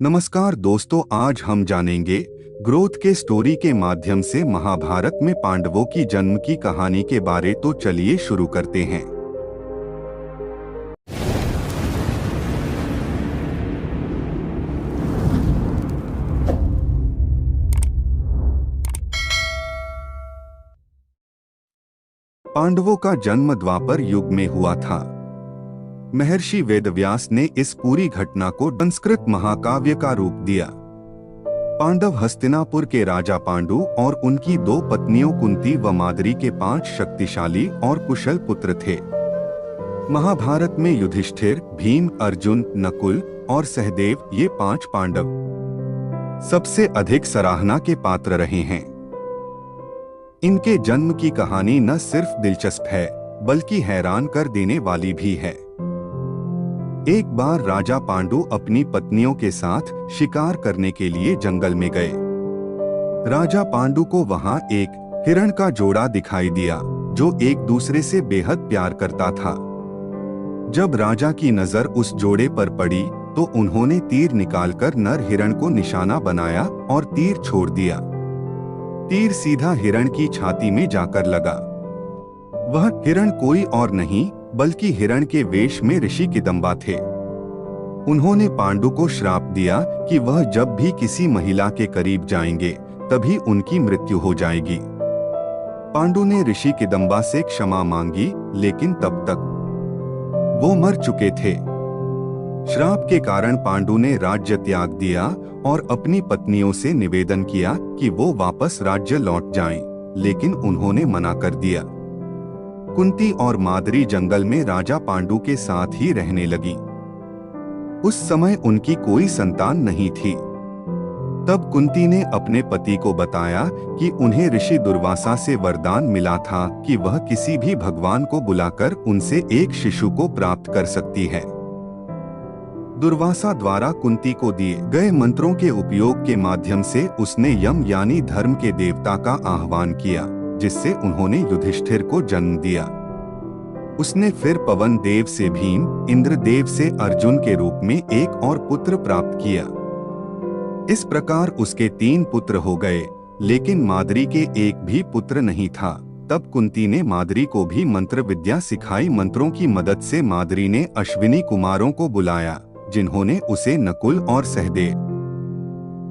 नमस्कार दोस्तों, आज हम जानेंगे ग्रोथ के स्टोरी के माध्यम से महाभारत में पांडवों की जन्म की कहानी के बारे। तो चलिए शुरू करते हैं। पांडवों का जन्म द्वापर युग में हुआ था। महर्षि वेदव्यास ने इस पूरी घटना को संस्कृत महाकाव्य का रूप दिया। पांडव हस्तिनापुर के राजा पांडु और उनकी दो पत्नियों कुंती व माद्री के 5 शक्तिशाली और कुशल पुत्र थे। महाभारत में युधिष्ठिर, भीम, अर्जुन, नकुल और सहदेव ये 5 पांडव सबसे अधिक सराहना के पात्र रहे हैं। इनके जन्म की कहानी न सिर्फ दिलचस्प है बल्कि हैरान कर देने वाली भी है। एक बार राजा पांडु अपनी पत्नियों के साथ शिकार करने के लिए जंगल में गए। राजा पांडु को वहां एक हिरण का जोड़ा दिखाई दिया जो एक दूसरे से बेहद प्यार करता था। जब राजा की नजर उस जोड़े पर पड़ी तो उन्होंने तीर निकालकर नर हिरण को निशाना बनाया और तीर छोड़ दिया। तीर सीधा हिरण की छाती में जाकर लगा। वह हिरण कोई और नहीं बल्कि हिरण के वेश में ऋषि किदंबा थे। उन्होंने पांडु को श्राप दिया कि वह जब भी किसी महिला के करीब जाएंगे तभी उनकी मृत्यु हो जाएगी। पांडु ने ऋषि किदंबा से क्षमा मांगी, लेकिन तब तक वो मर चुके थे। श्राप के कारण पांडु ने राज्य त्याग दिया और अपनी पत्नियों से निवेदन किया कि वो वापस राज्य लौट जाएं, लेकिन उन्होंने मना कर दिया। कुंती और माद्री जंगल में राजा पांडु के साथ ही रहने लगी। उस समय उनकी कोई संतान नहीं थी। तब कुंती ने अपने पति को बताया कि उन्हें ऋषि दुर्वासा से वरदान मिला था कि वह किसी भी भगवान को बुलाकर उनसे एक शिशु को प्राप्त कर सकती है। दुर्वासा द्वारा कुंती को दिए गए मंत्रों के उपयोग के माध्यम से उसने यम यानी धर्म के देवता का आह्वान किया, जिससे उन्होंने युधिष्ठिर को जन्म दिया। उसने फिर पवन देव से भीम, इंद्र देव से अर्जुन के रूप में एक और पुत्र प्राप्त किया। इस प्रकार उसके 3 पुत्र हो गए, लेकिन माद्री के एक भी पुत्र नहीं था। तब कुंती ने माद्री को भी मंत्र विद्या सिखाई। मंत्रों की मदद से माद्री ने अश्विनी कुमारों को बुलाया, जिन्होंने उसे नकुल और सहदेव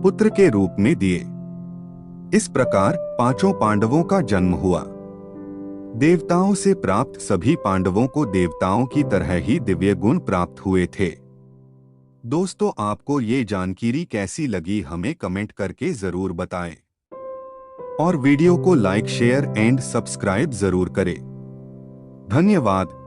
पुत्र के रूप में दिए। इस प्रकार 5 पांडवों का जन्म हुआ। देवताओं से प्राप्त सभी पांडवों को देवताओं की तरह ही दिव्य गुण प्राप्त हुए थे। दोस्तों, आपको ये जानकारी कैसी लगी हमें कमेंट करके जरूर बताएं और वीडियो को लाइक, शेयर एंड सब्सक्राइब जरूर करें। धन्यवाद।